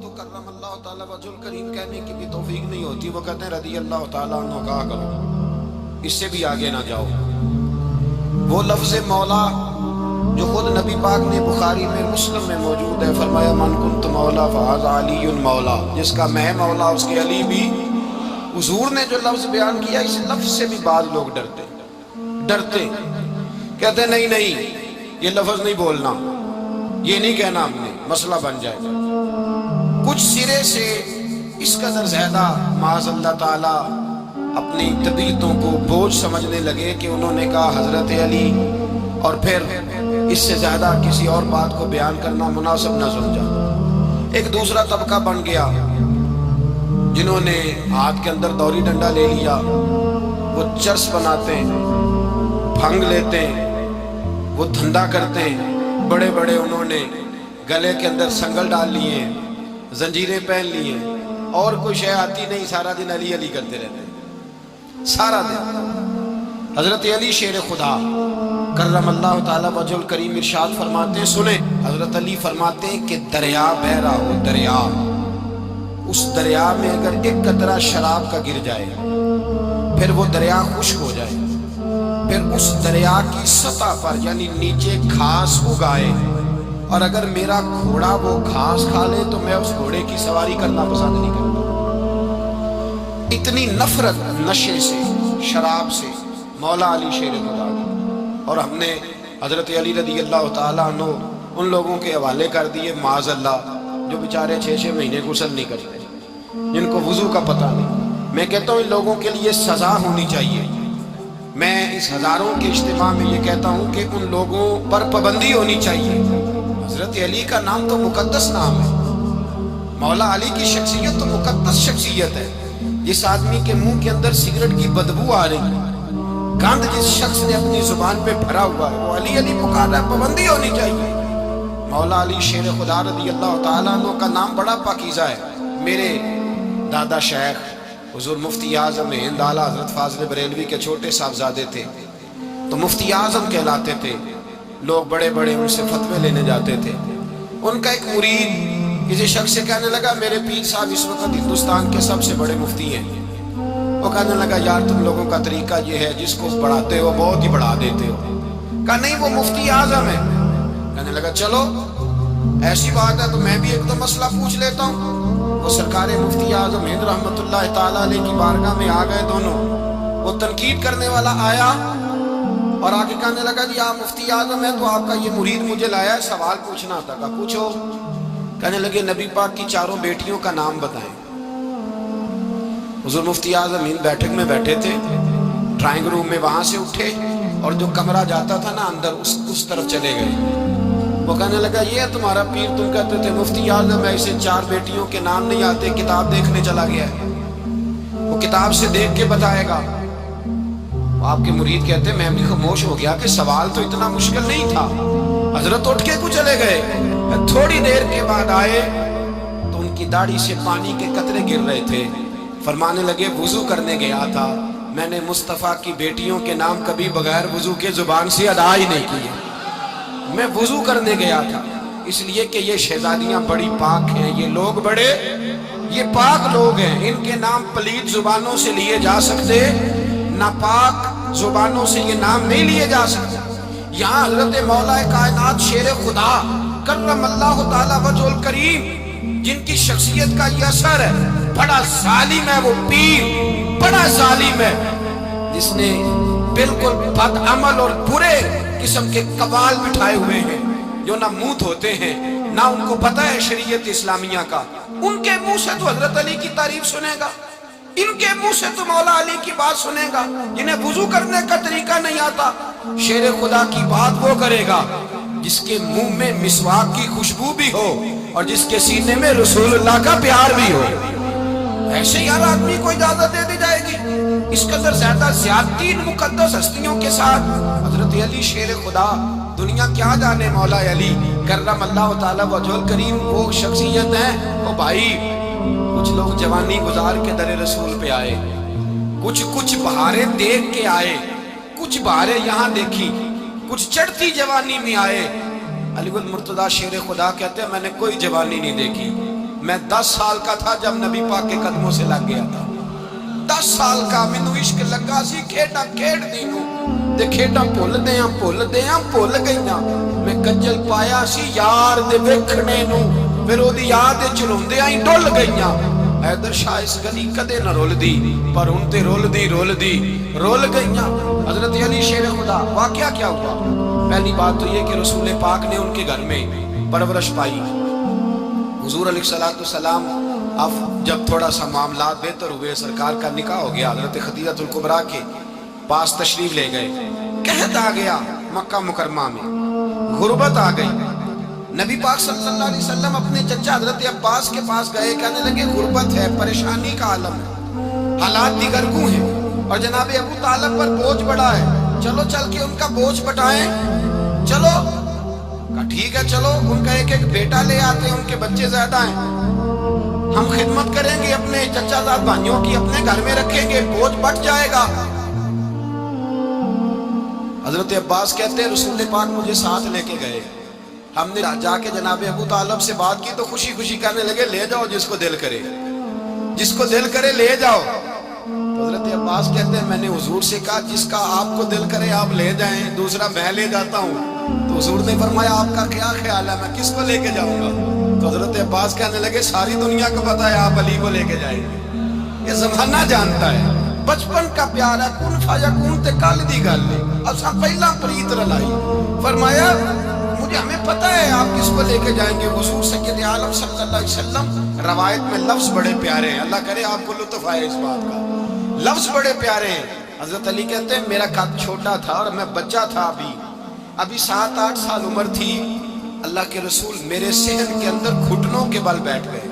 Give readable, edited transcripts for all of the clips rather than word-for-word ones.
تو کرم اللہ تعالیٰ وجہ الکریم کہنے کی بھی توفیق نہیں ہوتی، وہ کہتے ہیں رضی اللہ تعالیٰ عنہ کہا کرو، اس سے بھی آگے نہ جاؤ۔ وہ لفظ مولا جو خود نبی پاک نے بخاری میں مسلم میں موجود ہے، فرمایا من کنت مولا فہذا علی مولا، جس کا میں مولا اس کے علی بھی۔ حضور نے جو لفظ بیان کیا اس لفظ سے بھی بعض لوگ ڈرتے کہتے نہیں یہ لفظ نہیں بولنا، یہ نہیں کہنا، ہم نے مسئلہ بن جائے گا۔ کچھ سرے سے اس قدر زیادہ معاذ اللہ تعالی اپنی طبیعتوں کو بوجھ سمجھنے لگے کہ انہوں نے کہا حضرت علی، اور پھر اس سے زیادہ کسی اور بات کو بیان کرنا مناسب نہ سمجھا۔ ایک دوسرا طبقہ بن گیا جنہوں نے ہاتھ کے اندر دوری ڈنڈا لے لیا، وہ چرس بناتے ہیں، بھنگ لیتے ہیں، وہ دھندا کرتے ہیں، بڑے بڑے انہوں نے گلے کے اندر سنگل ڈال لیے ہیں، زنجیریں پہن لی ہیں، اور کوئی شے آتی نہیں، سارا دن علی علی کرتے رہتے ہیں سارا دن۔ حضرت علی شیر خدا کرم اللہ تعالیٰ وجہ الکریم ارشاد فرماتے ہیں، سنیں، حضرت علی فرماتے ہیں کہ دریا بہ رہا ہو، دریا، اس دریا میں اگر ایک قطرہ شراب کا گر جائے، پھر وہ دریا خشک ہو جائے، پھر اس دریا کی سطح پر یعنی نیچے گھاس اگائے، اور اگر میرا گھوڑا وہ گھاس کھا لے تو میں اس گھوڑے کی سواری کرنا پسند نہیں کرتا۔ اتنی نفرت نشے سے، شراب سے مولا علی شیر خدا کی۔ اور ہم نے حضرت علی رضی اللہ تعالیٰ عنہ ان لوگوں کے حوالے کر دیے معاذ اللہ جو بیچارے 6 مہینے غسل نہیں کرتے، جن کو وضو کا پتہ نہیں۔ میں کہتا ہوں ان لوگوں کے لیے سزا ہونی چاہیے۔ میں اس ہزاروں کے اجتماع میں یہ کہتا ہوں کہ ان لوگوں پر پابندی ہونی چاہیے۔ حضرت علی کا نام تو مقدس نام ہے، مولا علی کی شخصیت تو مقدس شخصیت ہے۔ جس آدمی کے منہ کے اندر سگریٹ کی بدبو آ رہی ہے، گند جس شخص نے اپنی زبان پہ بھرا ہوا ہے، وہ علی علی پکار رہا ہے، پابندی ہونی چاہیے۔ مولا علی شیر خدا رضی اللہ تعالیٰ عنہ کا نام بڑا پاکیزہ ہے۔ میرے دادا شیخ حضور مفتی اعظم ہند اعلیٰ حضرت فاضل بریلوی کے چھوٹے صاحبزادے تھے، تو مفتی اعظم کہلاتے تھے، لوگ بڑے بڑے ان سے فتوے لینے جاتے تھے۔ ان کا ایک مرید کسی شخص سے کہنے لگا میرے پیر صاحب اس وقت ہندوستان کے سب سے بڑے مفتی ہیں۔ وہ کہنے لگا یار تم لوگوں کا طریقہ یہ ہے، جس کو بڑھاتے ہو بہت ہی بڑھا دیتے ہو۔ کہا نہیں وہ مفتی اعظم ہے۔ کہنے لگا چلو ایسی بات ہے تو میں بھی ایک دو مسئلہ پوچھ لیتا ہوں۔ وہ سرکار مفتی اعظم ہند رحمت اللہ تعالیٰ علیہ کی بارگاہ میں آ گئے دونوں۔ وہ تنقید کرنے والا آیا اور آگے کہنے لگا جی آپ مفتی اعظم ہیں تو آپ کا یہ مرید مجھے لایا ہے، سوال پوچھنا تھا۔ کہا پوچھو۔ کہنے لگے نبی پاک کی 4 بیٹیوں کا نام بتائیں۔ حضور مفتی اعظم ہند بیٹھک میں بیٹھے تھے، ڈرائنگ روم میں، وہاں سے اٹھے اور جو کمرہ جاتا تھا نا اندر اس طرف چلے گئے۔ وہ کہنے لگا یہ ہے تمہارا پیر، تم کہتے تھے مفتی اعظم ہے، اسے 4 بیٹیوں کے نام نہیں آتے، کتاب دیکھنے چلا گیا ہے، وہ کتاب سے دیکھ کے بتائے گا۔ آپ کے مرید کہتے میں بھی خاموش ہو گیا کہ سوال تو اتنا مشکل نہیں تھا۔ حضرت اٹھ کے کچھ چلے گئے، تھوڑی دیر کے بعد آئے تو ان کی داڑھی سے پانی کے قطرے گر رہے تھے۔ فرمانے لگے وضو کرنے گیا تھا، میں نے مصطفیٰ کی بیٹیوں کے نام کبھی بغیر وضو کے زبان سے ادا ہی نہیں کیے۔ میں وضو کرنے گیا تھا اس لیے کہ یہ شہزادیاں بڑی پاک ہیں، یہ لوگ بڑے یہ پاک لوگ ہیں، ان کے نام پلید زبانوں سے لیے جا سکتے، ناپاک زبانوں سے یہ نام نہیں لیے جا سکتے۔ یہاں حضرت مولا کائنات شیر خدا کرم اللہ تعالی وجہ الکریم جن کی شخصیت کا یہ اثر ہے، بڑا ظالم ہے وہ پیر، بڑا ظالم ہے جس نے بالکل بد عمل اور برے قسم کے قبال بٹھائے ہوئے ہیں، جو نہ منہ دھوتے ہیں نہ ان کو پتہ ہے شریعت اسلامیہ کا۔ ان کے منہ سے تو حضرت علی کی تعریف سنے گا، ان کے منہ سے تو مولا علی کی بات سنے گا، جنہیں وضو کرنے کا طریقہ نہیں آتا۔ شیر خدا کی بات وہ کرے گا جس کے منہ میں مسواک کی خوشبو بھی ہو اور جس کے سینے میں رسول اللہ کا پیار بھی ہو۔ ایسے ہر آدمی کو اجازت دے دی جائے گی؟ اس قدر زیادہ زیادتی مقدس ہستیوں کے ساتھ حضرت علی شیر خدا، دنیا کیا جانے مولا علی کرم اللہ تعالی وجہ الکریم وہ شخصیت ہے۔ او بھائی کچھ لوگ جوانی گزار کے در رسول پہ آئے، کچھ بہاریں دیکھ کے آئے، کچھ بہاریں یہاں دیکھی، کچھ چڑھتی جوانی میں آئے۔ علی گل مرتضیٰ شیر خدا کہتے ہیں میں نے کوئی جوانی نہیں دیکھی، میں 10 سال کا تھا جب نبی پاک کے قدموں سے لگ گیا تھا. 10 سال کا مینوں عشق لگا سی, کھیڈاں کھیڈ دی نوں تے کھیڈاں بھول گئیاں. میں کجل پایا سی یار دے ویکھنے نوں, پھر او دی یاد چلوندیاں ہی ڈل گئیاں. حیدر شاہ اس گلی کدے نہ رول دی, پر ان تے رول گئیاں. حضرت علی شیر خدا, واقعہ کیا ہوا؟ پہلی بات تو یہ کہ رسول پاک نے ان کے گھر میں پرورش پائی. حضور علیہ السلام اب جب تھوڑا سا معاملات بہتر ہوئے, سرکار کا نکاح ہو گیا, حضرت خدیجہ الکبریٰ کے پاس تشریف لے گئے. قحط آ گیا مکہ مکرمہ میں, غربت آ گئی. نبی پاک صلی اللہ علیہ وسلم اپنے چچا حضرت عباس کے پاس گئے, کہنے لگے غربت ہے, پریشانی کا عالم ہے, حالات دیگر کو ہیں, اور جناب ابو طالب پر بوجھ بڑا ہے, چلو چل کے ان کا بوجھ بٹائیں. چلو کہا ٹھیک ہے, چلو ان کا ایک بیٹا لے آتے ہیں, ان کے بچے زیادہ ہیں, ہم خدمت کریں گے اپنے چچا زاد بھائیوں کی, اپنے گھر میں رکھیں گے, بوجھ بٹ جائے گا. حضرت عباس کہتے ہیں رسول پاک مجھے ساتھ لے کے گئے. ہم نے جا کے جناب ابو طالب سے بات کی تو خوشی خوشی کہنے لگے لے جاؤ جس کو دل کرے لے جاؤ. تو حضرت عباس کہتے ہیں میں نے حضور سے کہا جس کا آپ کو دل کرے آپ لے جائیں, دوسرا میں لے جاتا ہوں. تو حضور نے فرمایا آپ کا کیا خیال ہے, میں کس کو لے کے جاؤں گا؟ تو حضرت عباس کہنے لگے ساری دنیا کو پتہ ہے آپ علی کو لے کے جائیں گے, یہ زمانہ جانتا ہے, بچپن کا پیار ہے, کن فیکون تے کل دی گل ہے, اساں پہلا پریت رلائی. فرمایا ہمیں پتہ ہے آپ کس کو لے کے جائیں گے. حضور سید عالم صلی اللہ علیہ وسلم روایت میں لفظ بڑے پیارے ہیں, اللہ کرے آپ کو لطف آئے اس بات کا, لفظ بڑے پیارے ہیں. حضرت علی کہتے ہیں میرا قد چھوٹا تھا اور میں بچہ تھا, ابھی 7-8 سال عمر تھی. اللہ کے رسول میرے صحن کے اندر گھٹنوں کے بل بیٹھ گئے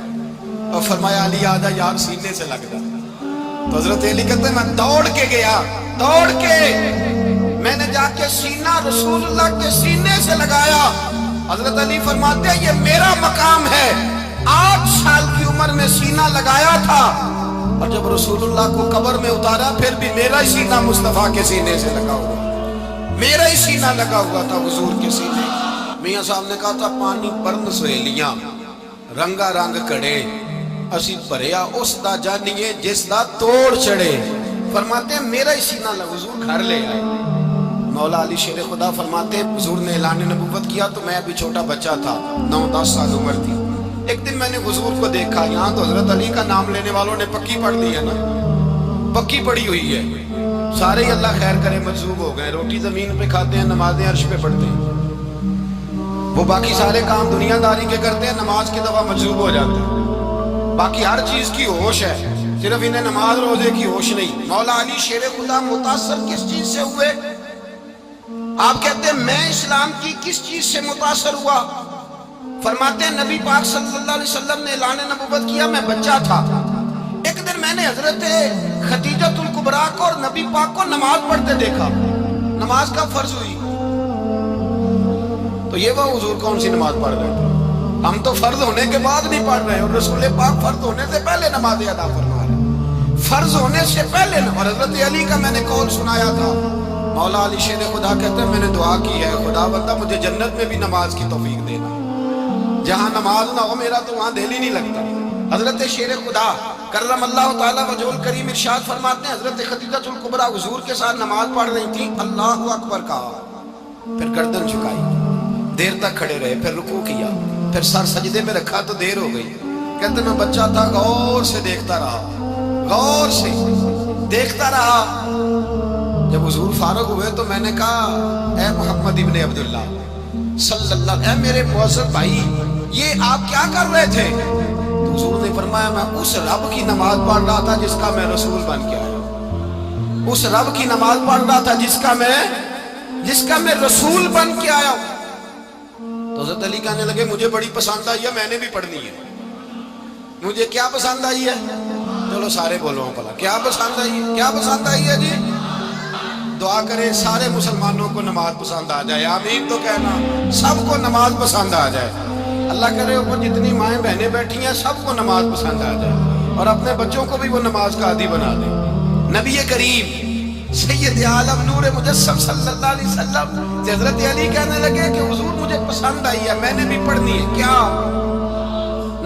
اور فرمایا علی آجا یار سینے سے لگ جا. تو حضرت علی کہتے ہیں میں دوڑ کے گیا, میں نے جا کے سینہ رسول اللہ کے سینے سے لگایا. حضرت علی فرماتے ہیں یہ میرا مقام ہے, 8 سال کی عمر میں سینہ لگایا تھا, اور جب رسول اللہ کو قبر میں اتارا پھر بھی میرا ہی سینہ مصطفیٰ کے سینے سے لگا ہوا, میرا ہی سینہ لگا ہوا تھا حضور کے سینے. میاں صاحب نے کہا تھا پانی پرن سہیلیاں رنگا رنگ کڑے, اسی بھریا اس دا جانیے جس دا توڑ چڑھے. فرماتے ہیں میرا ہی سینہ لگا, حضور گھر لے آئے. مولا علی شیر خدا فرماتے ہیں حضور نے اعلان نبوت کیا تو میں ابھی چھوٹا بچہ تھا, 9-10 سال عمر تھی. ایک دن میں نے حضور کو دیکھا, یہاں تو حضرت علی کا نام لینے والوں نے پکی پڑھ لی ہے نا, پکی پڑھی ہوئی ہے, سارے ہی اللہ خیر کرے مجذوب ہو گئے, روٹی زمین پہ کھاتے ہیں, نمازیں عرش پہ پڑھتے ہیں. وہ باقی سارے کام دنیا داری کے کرتے ہیں, نماز کی دفعہ مجذوب ہو جاتے ہیں. باقی ہر چیز کی ہوش ہے, صرف انہیں نماز روزے کی ہوش نہیں. مولا علی شیر خدا متاثر کس چیز سے ہوئے؟ آپ کہتے ہیں میں اسلام کی کس چیز سے متاثر ہوا؟ فرماتے ہیں نبی پاک صلی اللہ علیہ وسلم نے اعلان نبوت کیا, میں بچہ تھا. ایک دن میں نے حضرت خدیجہ الکبریٰ کو اور نبی پاک کو نماز پڑھتے دیکھا, نماز کا فرض ہوئی. تو یہ وہ حضور کون سی نماز پڑھ رہے تھے؟ ہم تو فرض ہونے کے بعد نہیں پڑھ رہے, اور رسول پاک فرض ہونے سے پہلے نماز ادا فرما رہے, فرض ہونے سے پہلے. اور حضرت علی کا میں نے قول سنایا تھا, مولا علی شیر خدا کہتے ہیں میں نے دعا کی ہے خدا بندہ مجھے جنت میں بھی نماز کی توفیق دینا, جہاں نماز نہ ہو میرا تو وہاں دل ہی نہیں لگتا. حضرت شیر خدا کرم اللہ تعالیٰ وجہ الکریم ارشاد فرماتے ہیں حضرت خدیجہ الکبریٰ حضور کے ساتھ نماز پڑھ رہی تھی, اللہ اکبر کہا, پھر گردن جھکائی, دیر تک کھڑے رہے, پھر رکوع کیا, پھر سر سجدے میں رکھا تو دیر ہو گئی. کہتے میں بچہ تھا, غور سے دیکھتا رہا, غور سے دیکھتا رہا. جب حضور فارغ ہوئے تو میں نے کہا اے محمد ابن عبداللہ صلی اللہ علیہ وسلم, اے میرے معزز بھائی یہ آپ کیا کر رہے تھے؟ تو حضور نے فرمایا میں اس رب کی نماز پڑھ رہا تھا جس کا میں رسول بن کے آیا, اس رب کی نماز پڑھ رہا تھا جس کا میں رسول بن کے آیا. تو حضرت علی کہنے لگے مجھے بڑی پسند آئی ہے, میں نے بھی پڑھنی ہے. مجھے کیا پسند آئی ہے؟ چلو سارے بولو پلا کیا پسند آئی ہے, کیا پسند آئی ہے جی؟ دعا کرے سارے مسلمانوں کو نماز پسند آ جائے, آمین تو کہنا, سب کو نماز پسند آ جائے. اللہ کرے اوپر جتنی مائیں بہنیں بیٹھی ہیں سب کو نماز پسند آ جائے, اور اپنے بچوں کو بھی وہ نماز کا عادی بنا دیں. نبی کریم سید عالم نور مجسم صلی اللہ علیہ وسلم سے حضرت علی کہنے لگے کہ حضور مجھے پسند آئی ہے, میں نے بھی پڑھنی ہے. کیا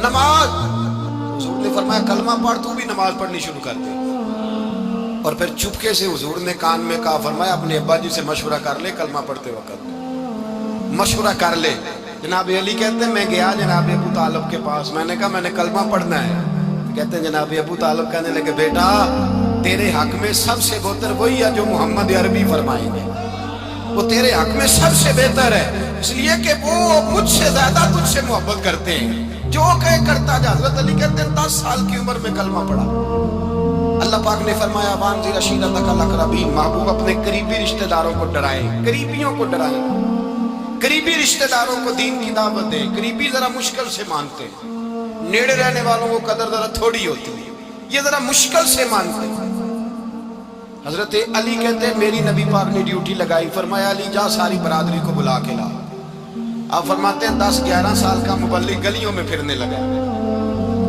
نماز. حضور نے فرمایا کلمہ پڑھ, تو بھی نماز پڑھنی شروع کر دے. اور پھر چپکے سے حضور نے کان میں کہا, فرمایا اپنے ابا جی سے مشورہ کر لے کلمہ پڑھتے وقت, مشورہ کر لے. جناب علی کہتے ہیں میں گیا جناب ابو طالب کے پاس, میں نے کہا میں نے کلمہ پڑھنا ہے. کہتے ہیں جناب ابو طالب کہنے لگے بیٹا تیرے حق میں سب سے بہتر وہی ہے جو محمد عربی فرمائیں گے, وہ تیرے حق میں سب سے بہتر ہے, اس لیے کہ وہ مجھ سے زیادہ تجھ سے محبت کرتے ہیں, جو کہے کرتا جا. حضرت علی کہتے ہیں 10 سال کی عمر میں کلمہ پڑھا. اللہ پاک نے فرمایا وانذر عشیرتک الاقربین, محبوب اپنے قریبی رشتہ داروں کو ڈرائیں, قریبیوں کو ڈرائیں, قریبی رشتہ داروں کو دین کی دعوت دیں. قریبی ذرا مشکل سے مانتے ہیں, نیڑے رہنے والوں کو قدر ذرا تھوڑی ہوتی ہے, یہ ذرا مشکل سے مانتے ہیں. حضرت علی کہتے ہیں میری نبی پاک نے ڈیوٹی لگائی, فرمایا علی جا ساری برادری کو بلا کے لا. آپ فرماتے ہیں 10-11 سال کا مبلغ گلیوں میں پھرنے لگا,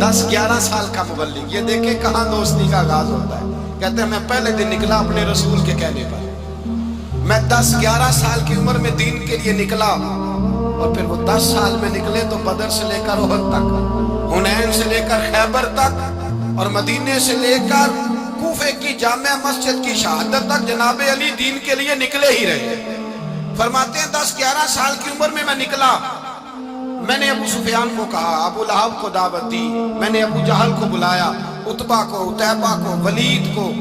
10-11 سال کا مبلغ. یہ دیکھیں کہاں دوستی کا آغاز ہوتا ہے. کہتے ہیں میں پہلے دن نکلا اپنے رسول کے کہنے پر, میں 10-11 سال کی عمر میں دین کے لیے نکلا, اور پھر وہ 10 سال میں نکلے تو بدر سے لے کر احد تک, حنین سے لے کر خیبر تک, اور مدینے سے لے کر کوفے کی جامع مسجد کی شہادت تک جناب علی دین کے لیے نکلے ہی رہے. فرماتے ہیں 10-11 سال کی عمر میں نکلا. میں نے ابو سفیان کو کہا, ابو لہب کو دعوت دی, میں نے ابو جہل کو بلایا, عتبہ کو, عتیبہ کو, ولید کو,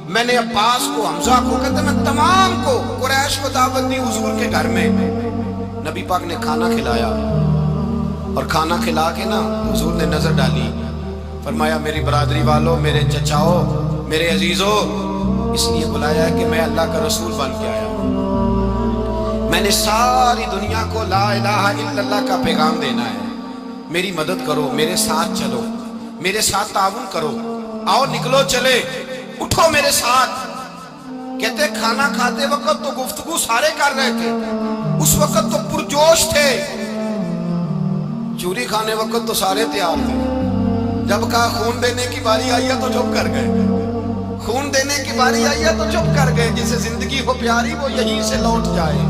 میں نے عباس کو, حمزہ کو, کہتے میں تمام کو, قریش کو دعوت دی حضور کے گھر میں. نبی پاک نے کھانا کھلایا, اور کھانا کھلا کے نا حضور نے نظر ڈالی, فرمایا میری برادری والوں, میرے چچاؤ, میرے عزیزوں, اس لیے بلایا ہے کہ میں اللہ کا رسول بن کے آیا ہوں. میں نے ساری دنیا کو لا الہ الا اللہ کا پیغام دینا ہے, میری مدد کرو, میرے ساتھ چلو, میرے ساتھ تعاون کرو, آؤ نکلو چلے, اٹھو میرے ساتھ. کہتے کھانا کھاتے وقت تو گفتگو سارے کر رہے تھے, اس وقت تو پرجوش تھے, چوری کھانے وقت تو سارے تیار تھے. جب کہا خون دینے کی باری آئی ہے تو چپ کر گئے, خون دینے کی باری آئی ہے تو چپ کر گئے. جسے زندگی ہو پیاری وہ یہیں سے لوٹ جائے,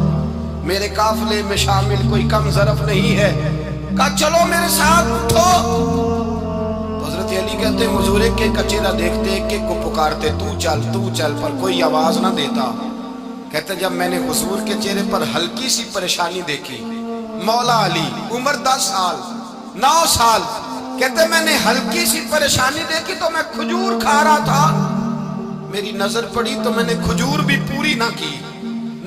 میرے قافلے میں شامل کوئی کم ظرف نہیں ہے. کہا چلو میرے ساتھ اٹھو. تو حضرت علی کہتے ہیں حضور ایک ایک کا چہرہ دیکھتے, ایک ایک کو پکارتے, تو چل, پر کوئی آواز نہ دیتا. کہتے جب میں نے حضور کے چہرے پر ہلکی سی پریشانی دیکھی, مولا علی عمر 10 سال 9 سال, کہتے میں نے ہلکی سی پریشانی دیکھی تو میں کھجور کھا رہا تھا, میری نظر پڑی تو میں نے کھجور بھی پوری نہ کی.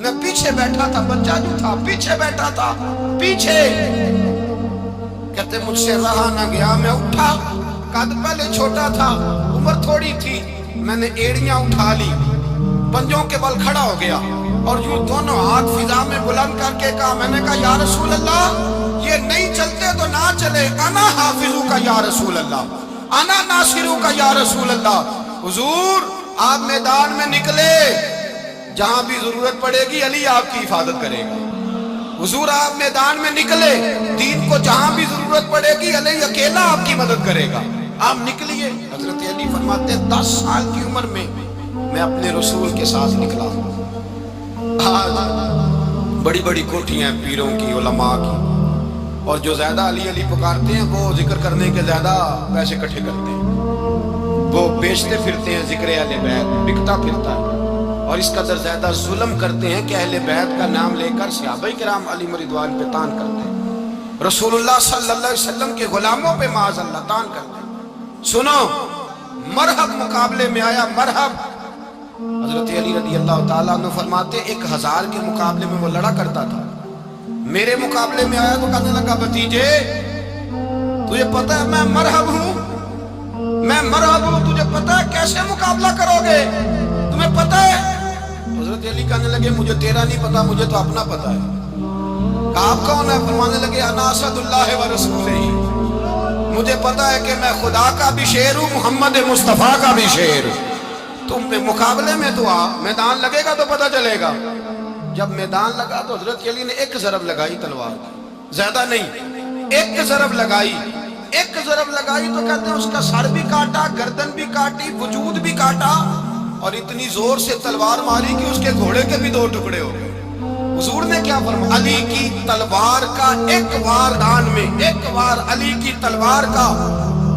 میں پیچھے بیٹھا تھا, بچہ جو تھا پیچھے بیٹھا تھا, پیچھے. کہتے مجھ سے رہا نہ گیا, میں اٹھا, قد پہلے چھوٹا تھا, عمر تھوڑی تھی, میں نے ایڑیاں اٹھا لی, پنجوں کے بل کھڑا ہو گیا, اور یوں دونوں ہاتھ فضا میں بلند کر کے کہا, میں نے کہا یا رسول اللہ یہ نہیں چلتے تو نہ چلے, انا حافظو کا یا رسول اللہ, انا ناصرو کا یا رسول اللہ. حضور آپ میدان میں نکلے, جہاں بھی ضرورت پڑے گی علی آپ کی حفاظت کرے گا. حضور آپ میدان میں نکلے, دین کو جہاں بھی ضرورت پڑے گی علی اکیلا آپ کی مدد کرے گا. آپ نکلیے. حضرت علی فرماتے ہیں 10 سال کی عمر میں میں اپنے رسول کے ساتھ نکلا. آج بڑی بڑی کوٹھیاں ہیں پیروں کی, علماء کی, اور جو زیادہ علی علی پکارتے ہیں وہ ذکر کرنے کے زیادہ پیسے اکٹھے کرتے ہیں, وہ بیچتے پھرتے ہیں ذکر اہل بیت, بکتا پھرتا ہے, اور اس قدر زیادہ ظلم کرتے ہیں کہ اہل بیت کا نام لے کر صحابہ کرام علی رضوان پہ تان کرتے ہیں, رسول اللہ صلی اللہ علیہ وسلم کے غلاموں پہ معاذ اللہ تان کرتے ہیں. سنو, مرحب مقابلے میں آیا, مرحب. حضرت علی رضی اللہ تعالیٰ عنہ فرماتے 1000 کے مقابلے میں وہ لڑا کرتا تھا, میرے مقابلے میں آیا تو کہنے لگا بھتیجے تجھے پتہ ہے میں مرحب ہوں, میں مرحب ہوں, تجھے پتہ ہے کیسے مقابلہ کرو گے, تمہیں پتہ ہے. حضرت علی کہنے لگے مجھے تیرا نہیں پتا, مجھے تو اپنا پتا ہے. آپ کون ہے؟ فرمانے لگے انا اسد اللہ و رسولہ, مجھے پتا ہے کہ میں خدا کا بھی شیر ہوں, محمد مصطفیٰ کا بھی شیر ہوں. تم پہ مقابلے میں تو آ, میدان لگے گا تو پتہ چلے گا. جب میدان لگا تو حضرت علی نے ایک ضرب لگائی تلوار, زیادہ نہیں, ایک ضرب لگائی, ایک ضرب لگائی تو کہتے ہیں اس کا سر بھی کاٹا, گردن بھی کاٹی, وجود بھی کاٹا, اور اتنی زور سے تلوار ماری کہ اس کے گھوڑے کے بھی 2 ٹکڑے ہو گئے. حضور نے کیا فرمایا؟ علی کی تلوار کا ایک وار دان میں، ایک وار علی کی تلوار کا،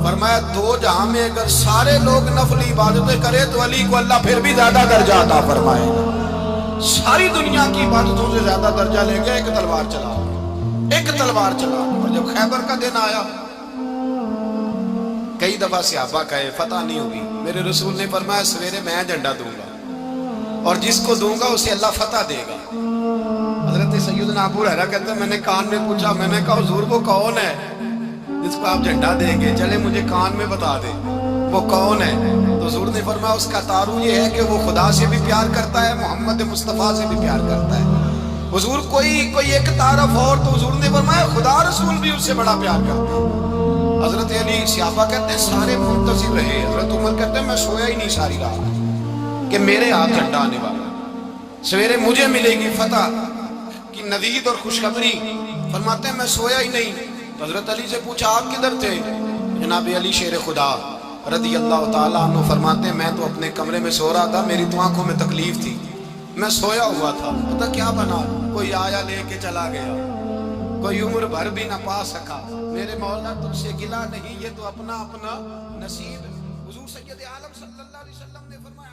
فرمایا دو جہاں میں اگر سارے لوگ نفلی عبادتیں کرے تو علی کو اللہ پھر بھی زیادہ درجہ عطا فرمائے گا۔ ساری دنیا کی عبادتوں سے زیادہ درجہ لے گیا ایک تلوار چلا، ایک تلوار چلا۔ اور جب خیبر کا دن آیا، کئی دفعہ صحابہ کہے فتح نہیں ہوگی، میرے رسول نے فرمایا سویرے میں جھنڈا دوں گا اور جس کو دوں گا اسے اللہ فتح دے گا۔ حضرت سیدنا ابو ہریرہ کہتے ہیں میں نے کان میں پوچھا، میں نے کہا حضور وہ کون ہے جس کو آپ جھنڈا دیں گے؟ چلے مجھے کان میں بتا دیں وہ کون ہے۔ تو حضور نے فرمایا اس کا تعارف یہ ہے کہ وہ خدا سے بھی پیار کرتا ہے، محمد مصطفیٰ سے بھی پیار کرتا ہے۔ حضور کوئی ایک تعارف اور، تو حضور نے فرمایا خدا رسول بھی اس سے بڑا پیار کرتے ہیں۔ حضرت علی صحابہ کہتے ہیں سارے منتظر رہے، حضرت عمر کہتے ہیں میں سویا ہی نہیں ساری رات کہ میرے ہاتھ جھنڈا آنے والا، سویرے مجھے ملے گی فتح کی نوید اور خوشخبری۔ فرماتے ہیں میں سویا ہی نہیں۔ تو حضرت علی سے پوچھا آپ کدھر تھے؟ جناب علی شیر خدا رضی اللہ تعالیٰ عنہ فرماتے ہیں میں تو اپنے کمرے میں سو رہا تھا، میری تو آنکھوں میں تکلیف تھی، میں سویا ہوا تھا، پتہ کیا بنا، کوئی آیا لے کے چلا گیا، کوئی عمر بھر بھی نہ پا سکا۔ میرے مولا تجھ سے گلہ نہیں، یہ تو اپنا اپنا نصیب ہے۔ حضور سید عالم صلی اللہ علیہ وسلم نے فرمایا